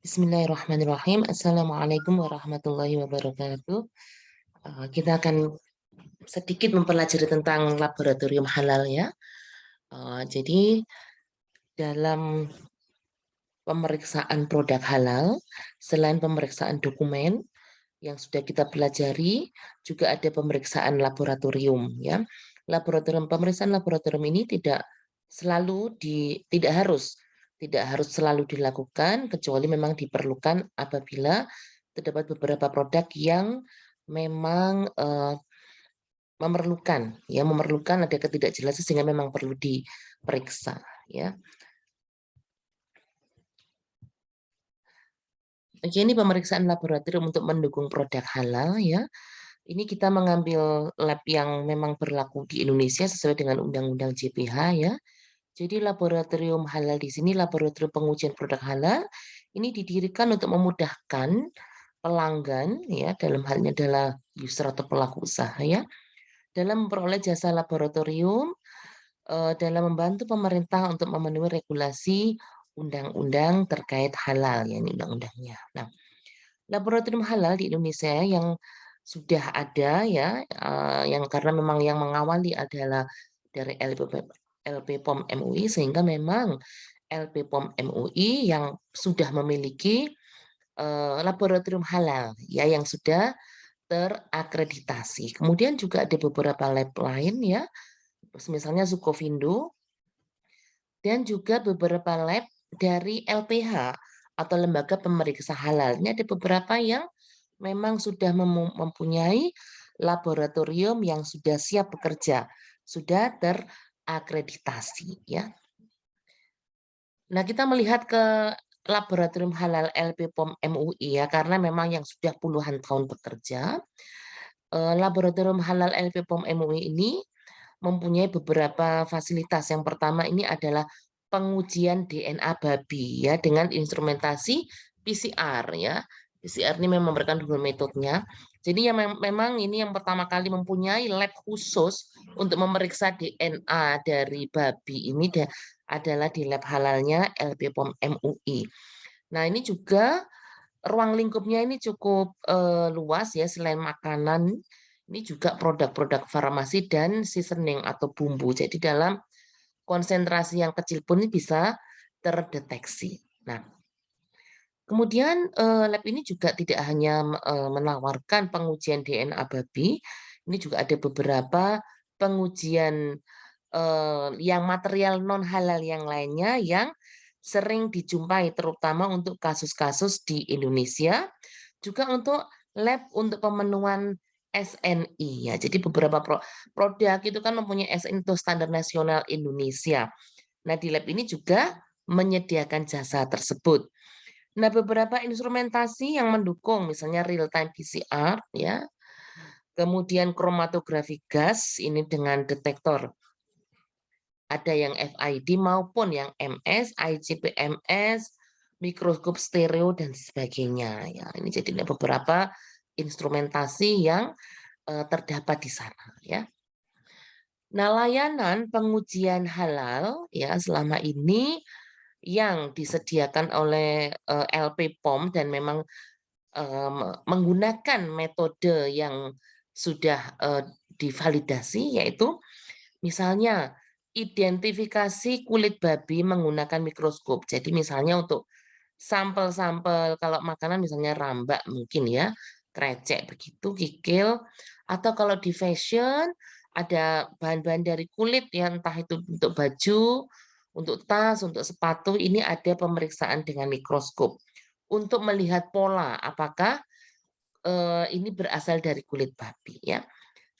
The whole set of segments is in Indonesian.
Bismillahirrahmanirrahim. Assalamualaikum warahmatullahi wabarakatuh. Kita akan sedikit mempelajari tentang laboratorium halal ya. Jadi dalam pemeriksaan produk halal, selain pemeriksaan dokumen yang sudah kita pelajari, juga ada pemeriksaan laboratorium ya. Pemeriksaan laboratorium ini tidak harus selalu dilakukan, kecuali memang diperlukan apabila terdapat beberapa produk yang memang memerlukan ada ketidakjelasan sehingga memang perlu diperiksa ya. Oke, ini pemeriksaan laboratorium untuk mendukung produk halal ya. Ini kita mengambil lab yang memang berlaku di Indonesia sesuai dengan Undang-Undang JPH ya. Jadi laboratorium halal di sini, laboratorium pengujian produk halal, ini didirikan untuk memudahkan pelanggan ya, dalam hal ini adalah user atau pelaku usaha ya, dalam memperoleh jasa laboratorium dalam membantu pemerintah untuk memenuhi regulasi undang-undang terkait halal ya, ini undang-undangnya. Nah, laboratorium halal di Indonesia yang sudah ada ya, yang karena memang yang mengawali adalah dari LP POM MUI, sehingga memang LP POM MUI yang sudah memiliki laboratorium halal ya yang sudah terakreditasi. Kemudian juga ada beberapa lab lain ya, misalnya Zukovindo, dan juga beberapa lab dari LPH atau lembaga pemeriksa halal. Ini ada beberapa yang memang sudah mempunyai laboratorium yang sudah siap bekerja, sudah terakreditasi ya. Nah, kita melihat ke laboratorium halal LP POM MUI ya, karena memang yang sudah puluhan tahun bekerja. Laboratorium halal LP POM MUI ini mempunyai beberapa fasilitas. Yang pertama ini adalah pengujian DNA babi ya dengan instrumentasi PCR ya. PCR ini memang memberikan dua metodenya. Jadi yang memang ini yang pertama kali mempunyai lab khusus untuk memeriksa DNA dari babi ini adalah di lab halalnya LP POM MUI. Nah, ini juga ruang lingkupnya ini cukup luas ya, selain makanan, ini juga produk-produk farmasi dan seasoning atau bumbu. Jadi dalam konsentrasi yang kecil pun ini bisa terdeteksi. Nah, kemudian lab ini juga tidak hanya menawarkan pengujian DNA babi, ini juga ada beberapa pengujian yang material non halal yang lainnya yang sering dijumpai, terutama untuk kasus-kasus di Indonesia, juga untuk lab untuk pemenuhan SNI ya. Jadi beberapa produk itu kan mempunyai SNI itu standar nasional Indonesia. Nah, di lab ini juga menyediakan jasa tersebut. Nah, beberapa instrumentasi yang mendukung, misalnya real time PCR ya, kemudian kromatografi gas ini dengan detektor, ada yang FID maupun yang MS, ICP-MS, mikroskop stereo dan sebagainya ya. Ini jadi beberapa instrumentasi yang terdapat di sana ya. Nah, layanan pengujian halal ya selama ini yang disediakan oleh LP POM dan memang menggunakan metode yang sudah divalidasi, yaitu misalnya identifikasi kulit babi menggunakan mikroskop. Jadi misalnya untuk sampel-sampel kalau makanan misalnya rambak mungkin ya, krecek begitu, kikil, atau kalau di fashion ada bahan-bahan dari kulit ya, entah itu untuk baju, untuk tas, untuk sepatu, ini ada pemeriksaan dengan mikroskop untuk melihat pola apakah ini berasal dari kulit babi ya.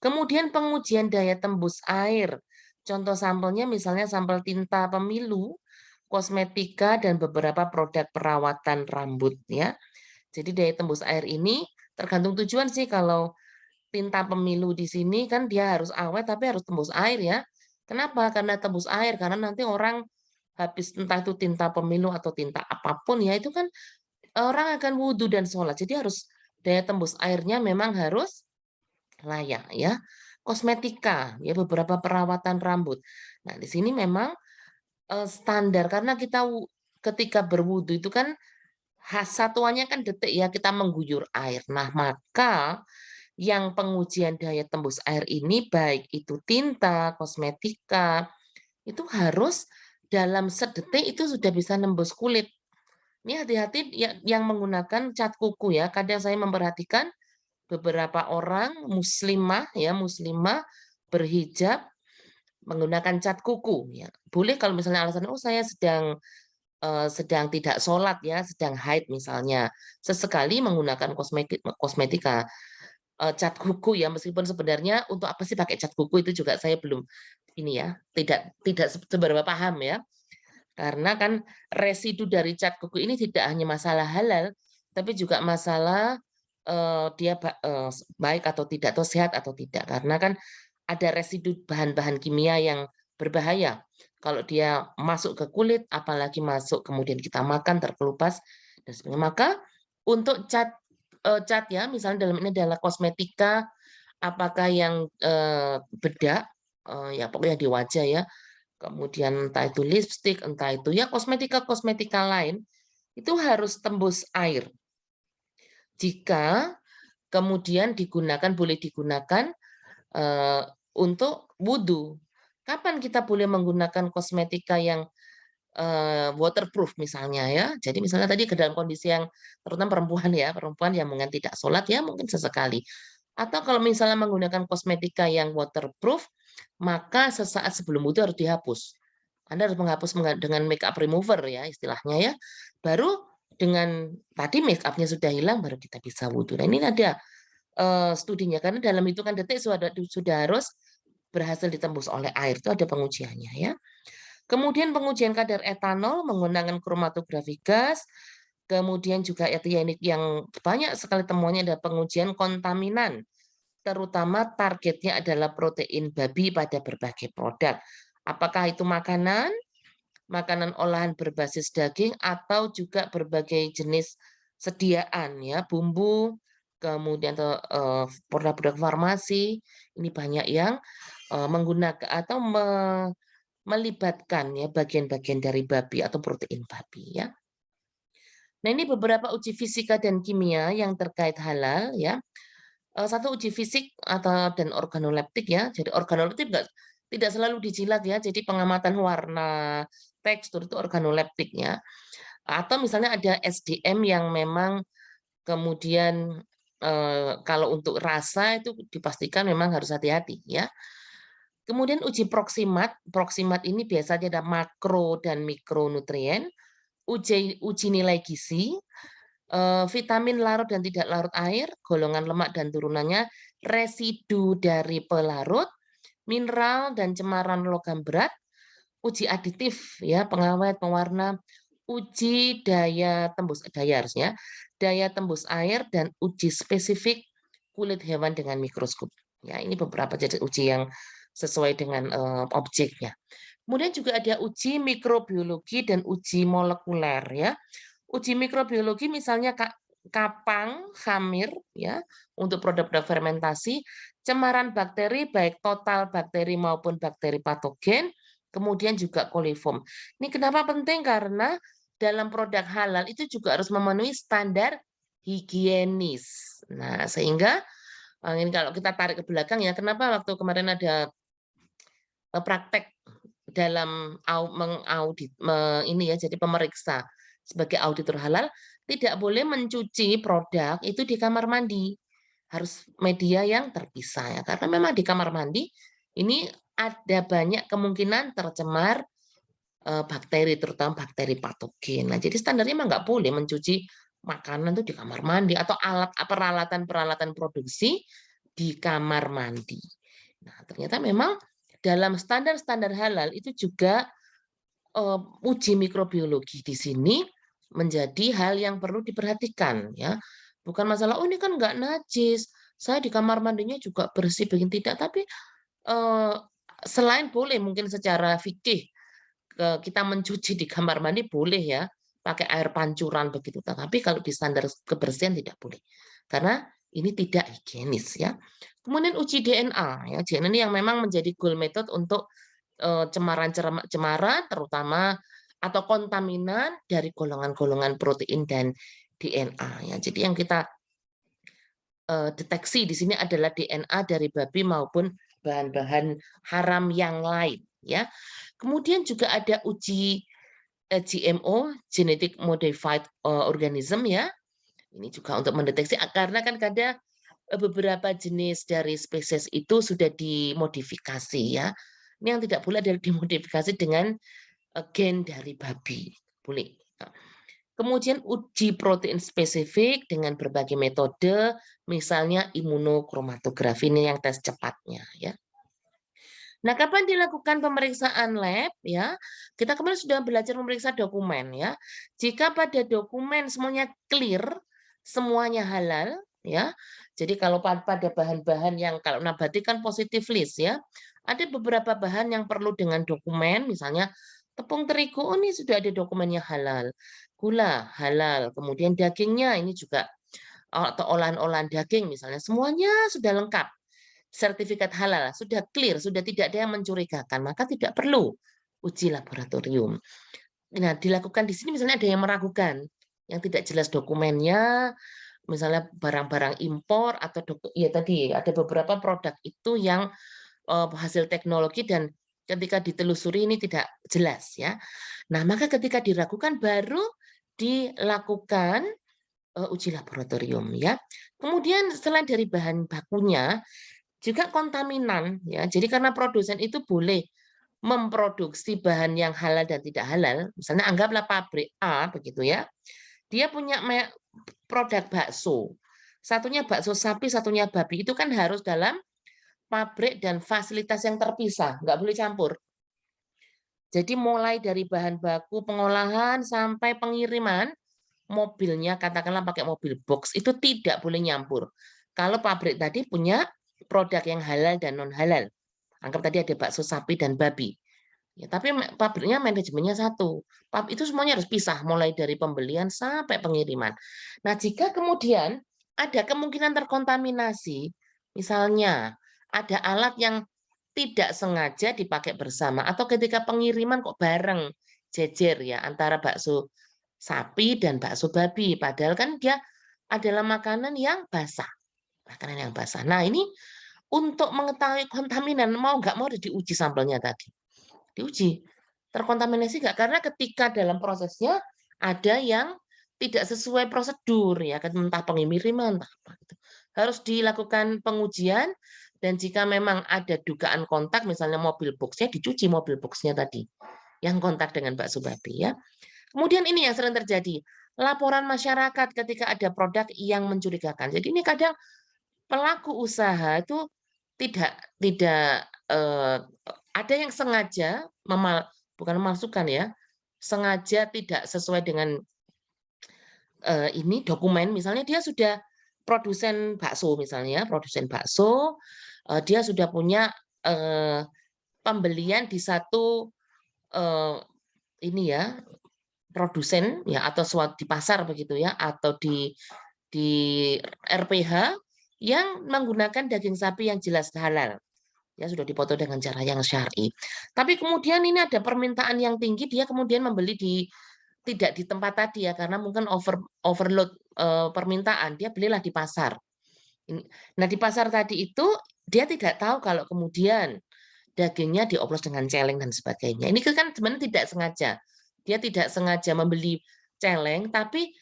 Kemudian pengujian daya tembus air. Contoh sampelnya misalnya sampel tinta pemilu, kosmetika, dan beberapa produk perawatan rambut ya. Jadi daya tembus air ini tergantung tujuan sih. Kalau tinta pemilu di sini kan dia harus awet tapi harus tembus air ya. Kenapa? Karena tembus air, karena nanti orang habis entah itu tinta pemilu atau tinta apapun ya, itu kan orang akan wudhu dan sholat. Jadi harus daya tembus airnya memang harus layak ya. Kosmetika ya, beberapa perawatan rambut. Nah, di sini memang standar karena kita ketika berwudu itu kan satuannya kan detik ya, kita mengguyur air. Nah, maka yang pengujian daya tembus air ini baik itu tinta, kosmetika, itu harus dalam sedetik itu sudah bisa nembus kulit. Ini hati-hati yang menggunakan cat kuku ya. Kadang saya memperhatikan beberapa orang muslimah ya, muslimah berhijab menggunakan cat kuku ya. Boleh kalau misalnya alasan oh saya sedang tidak sholat ya, sedang haid misalnya. Sesekali menggunakan kosmetika, cat kuku ya, meskipun sebenarnya untuk apa sih pakai cat kuku itu juga saya belum ini ya, tidak seberapa paham ya. Karena kan residu dari cat kuku ini tidak hanya masalah halal, tapi juga masalah dia baik atau tidak, atau sehat atau tidak. Karena kan ada residu bahan-bahan kimia yang berbahaya. Kalau dia masuk ke kulit, apalagi masuk kemudian kita makan terkelupas dan sebagainya. Maka untuk cat ya, misalnya dalam ini adalah kosmetika, apakah yang bedak, ya pokoknya di wajah ya, kemudian entah itu lipstick, entah itu ya kosmetika-kosmetika lain, itu harus tembus air. Jika kemudian boleh digunakan untuk wudhu. Kapan kita boleh menggunakan kosmetika yang waterproof misalnya ya. Jadi misalnya tadi ke dalam kondisi yang terutama perempuan ya, perempuan yang mungkin tidak sholat ya mungkin sesekali. Atau kalau misalnya menggunakan kosmetika yang waterproof, maka sesaat sebelum wudhu harus dihapus. Anda harus menghapus dengan makeup remover ya istilahnya ya. Baru dengan tadi makeupnya sudah hilang baru kita bisa wudhu. Nah ini ada studinya karena dalam hitungan detik sudah harus berhasil ditembus oleh air, itu ada pengujiannya ya. Kemudian pengujian kadar etanol menggunakan kromatografi gas, kemudian juga teknik yang banyak sekali temuannya ada pengujian kontaminan, terutama targetnya adalah protein babi pada berbagai produk. Apakah itu makanan, makanan olahan berbasis daging, atau juga berbagai jenis sediaan ya, bumbu, kemudian produk-produk farmasi, ini banyak yang menggunakan atau melibatkan ya bagian-bagian dari babi atau protein babi ya. Nah, ini beberapa uji fisika dan kimia yang terkait halal ya. Satu uji fisik dan organoleptik ya. Jadi organoleptik tidak selalu dijilat ya. Jadi pengamatan warna, tekstur itu organoleptik ya. Atau misalnya ada SDM yang memang kemudian kalau untuk rasa itu dipastikan memang harus hati-hati ya. Kemudian uji proksimat, proksimat ini biasanya ada makro dan mikronutrien, uji nilai gizi, vitamin larut dan tidak larut air, golongan lemak dan turunannya, residu dari pelarut, mineral dan cemaran logam berat, uji aditif ya, pengawet, pewarna, uji daya tembus air dan uji spesifik kulit hewan dengan mikroskop. Ya, ini beberapa jenis uji yang sesuai dengan objeknya. Kemudian juga ada uji mikrobiologi dan uji molekuler ya. Uji mikrobiologi misalnya kapang, khamir ya, untuk produk-produk fermentasi, cemaran bakteri baik total bakteri maupun bakteri patogen, kemudian juga koliform. Ini kenapa penting? Karena dalam produk halal itu juga harus memenuhi standar higienis. Nah, sehingga ini kalau kita tarik ke belakang ya, kenapa waktu kemarin ada praktek dalam mengaudit ini ya, jadi pemeriksa sebagai auditor halal tidak boleh mencuci produk itu di kamar mandi, harus media yang terpisah ya, karena memang di kamar mandi ini ada banyak kemungkinan tercemar bakteri, terutama bakteri patogen. Nah, jadi standarnya memang nggak boleh mencuci makanan tuh di kamar mandi atau peralatan-peralatan produksi di kamar mandi. Nah, ternyata memang dalam standar-standar halal itu juga uji mikrobiologi di sini menjadi hal yang perlu diperhatikan ya. Bukan masalah oh ini kan nggak najis, saya di kamar mandinya juga bersih begini tidak, tapi selain boleh mungkin secara fikih kita mencuci di kamar mandi boleh ya, pakai air pancuran begitu. Tapi kalau di standar kebersihan tidak boleh. Karena ini tidak higienis ya. Kemudian uji DNA ya, DNA ini yang memang menjadi gold method untuk cemaran terutama atau kontaminan dari golongan-golongan protein dan DNA ya. Jadi yang kita deteksi di sini adalah DNA dari babi maupun bahan-bahan haram yang lain ya. Kemudian juga ada uji GMO, genetic modified organism ya. Ini juga untuk mendeteksi karena kan ada beberapa jenis dari spesies itu sudah dimodifikasi ya. Ini yang tidak boleh adalah dimodifikasi dengan gen dari babi. Boleh. Nah, kemudian uji protein spesifik dengan berbagai metode, misalnya imunokromatografi ini yang tes cepatnya ya. Nah, kapan dilakukan pemeriksaan lab ya? Kita kemarin sudah belajar memeriksa dokumen ya. Jika pada dokumen semuanya clear, semuanya halal ya. Jadi kalau pada bahan-bahan yang kalau nabati kan positif list ya. Ada beberapa bahan yang perlu dengan dokumen, misalnya tepung terigu, oh ini sudah ada dokumennya halal. Gula halal, kemudian dagingnya ini juga atau olahan-olahan daging misalnya, semuanya sudah lengkap. Sertifikat halal sudah clear, sudah tidak ada yang mencurigakan, maka tidak perlu uji laboratorium. Nah, dilakukan di sini misalnya ada yang meragukan, yang tidak jelas dokumennya, misalnya barang-barang impor atau ya tadi ada beberapa produk itu yang hasil teknologi dan ketika ditelusuri ini tidak jelas ya. Nah, maka ketika diragukan baru dilakukan uji laboratorium ya. Kemudian selain dari bahan bakunya juga kontaminan ya. Jadi karena produsen itu boleh memproduksi bahan yang halal dan tidak halal, misalnya anggaplah pabrik A begitu ya. Dia punya produk bakso. Satunya bakso sapi, satunya babi. Itu kan harus dalam pabrik dan fasilitas yang terpisah, nggak boleh campur. Jadi mulai dari bahan baku pengolahan sampai pengiriman, mobilnya katakanlah pakai mobil box itu tidak boleh nyampur. Kalau pabrik tadi punya produk yang halal dan non halal. Anggap tadi ada bakso sapi dan babi. Ya, tapi pabriknya manajemennya satu. Itu semuanya harus pisah mulai dari pembelian sampai pengiriman. Nah, jika kemudian ada kemungkinan terkontaminasi, misalnya ada alat yang tidak sengaja dipakai bersama atau ketika pengiriman kok bareng jejer ya antara bakso sapi dan bakso babi, padahal kan dia adalah makanan yang basah. Makanan yang basah. Nah, ini untuk mengetahui kontaminan mau nggak mau diuji sampelnya tadi. Diuji. Terkontaminasi nggak? Karena ketika dalam prosesnya ada yang tidak sesuai prosedur ya, entah pengiriman entah apa gitu. Harus dilakukan pengujian dan jika memang ada dugaan kontak misalnya mobil boxnya dicuci mobil boxnya tadi yang kontak dengan bakso babi ya. Kemudian ini yang sering terjadi, laporan masyarakat ketika ada produk yang mencurigakan. Jadi ini kadang pelaku usaha itu tidak ada yang sengaja bukan memasukkan ya, sengaja tidak sesuai dengan ini dokumen, misalnya dia sudah produsen bakso misalnya, produsen bakso, dia sudah punya pembelian di satu ini ya produsen ya atau di pasar begitu ya atau di RPH yang menggunakan daging sapi yang jelas halal. Ya sudah dipotong dengan cara yang syar'i. Tapi kemudian ini ada permintaan yang tinggi, dia kemudian membeli tidak di tempat tadi ya karena mungkin overload permintaan, dia belilah di pasar. Nah, di pasar tadi itu dia tidak tahu kalau kemudian dagingnya dioplos dengan celeng dan sebagainya. Ini kan sebenarnya tidak sengaja. Dia tidak sengaja membeli celeng, tapi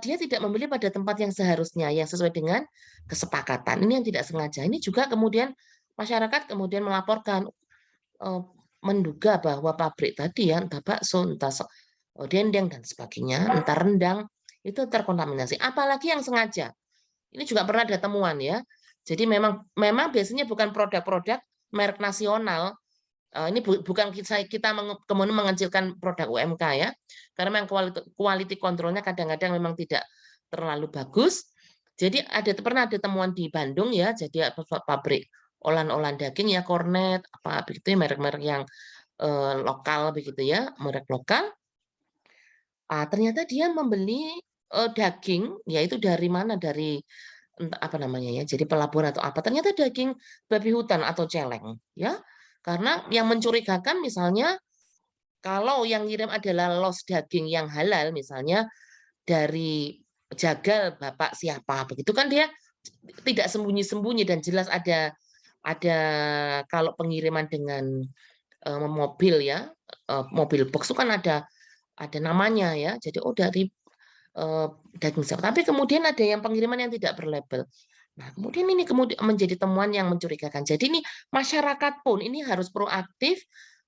dia tidak membeli pada tempat yang seharusnya, yang sesuai dengan kesepakatan. Ini yang tidak sengaja. Ini juga kemudian masyarakat kemudian melaporkan, menduga bahwa pabrik tadi ya, entah bakso, entah dendeng dan sebagainya, entah rendang, itu terkontaminasi. Apalagi yang sengaja. Ini juga pernah ada temuan ya. Jadi memang biasanya bukan produk-produk merek nasional. Ini bukan kita kemudian mengecilkan produk UMK ya, karena memang quality controlnya kadang-kadang memang tidak terlalu bagus. Jadi pernah ada temuan di Bandung ya, jadi pabrik olahan-olahan daging ya Cornet apa begitu ya, merek-merek yang lokal begitu ya, merek lokal. Ternyata dia membeli daging, yaitu dari mana dari entah apa namanya ya, jadi pelabuhan atau apa. Ternyata daging babi hutan atau celeng, ya. Karena yang mencurigakan misalnya kalau yang ngirim adalah los daging yang halal misalnya dari jagal Bapak siapa, begitu kan dia tidak sembunyi-sembunyi dan jelas ada kalau pengiriman dengan mobil ya, mobil box itu kan ada namanya ya. Jadi oh dari daging sapi. Tapi kemudian ada yang pengiriman yang tidak berlabel. Nah, kemudian ini kemudian menjadi temuan yang mencurigakan. Jadi ini masyarakat pun ini harus proaktif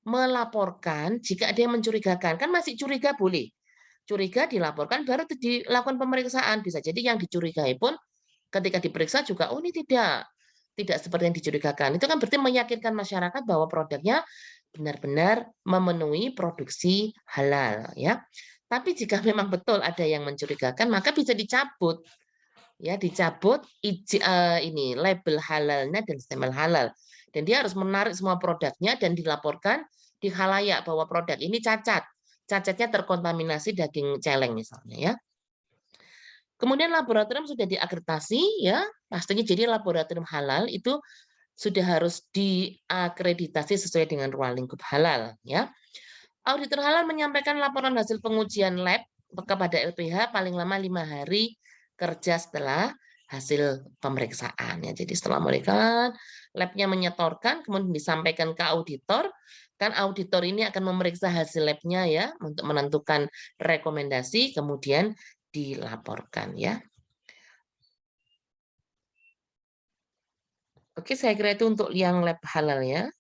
melaporkan jika ada yang mencurigakan. Kan masih curiga boleh. Curiga dilaporkan baru dilakukan pemeriksaan. Bisa jadi yang dicurigai pun ketika diperiksa juga oh ini tidak seperti yang dicurigakan. Itu kan berarti meyakinkan masyarakat bahwa produknya benar-benar memenuhi produksi halal ya. Tapi jika memang betul ada yang mencurigakan maka bisa dicabut ya, dicabut ini label halalnya dan stempel halal. Dan dia harus menarik semua produknya dan dilaporkan di khalayak bahwa produk ini cacat. Cacatnya terkontaminasi daging celeng misalnya ya. Kemudian laboratorium sudah diakreditasi ya, pastinya jadi laboratorium halal itu sudah harus diakreditasi sesuai dengan ruang lingkup halal ya. Auditor halal menyampaikan laporan hasil pengujian lab kepada LPH paling lama 5 hari kerja setelah hasil pemeriksaan ya. Jadi setelah mereka labnya menyetorkan kemudian disampaikan ke auditor, kan auditor ini akan memeriksa hasil labnya ya untuk menentukan rekomendasi kemudian dilaporkan ya. Oke, saya kira itu untuk yang lab halal ya.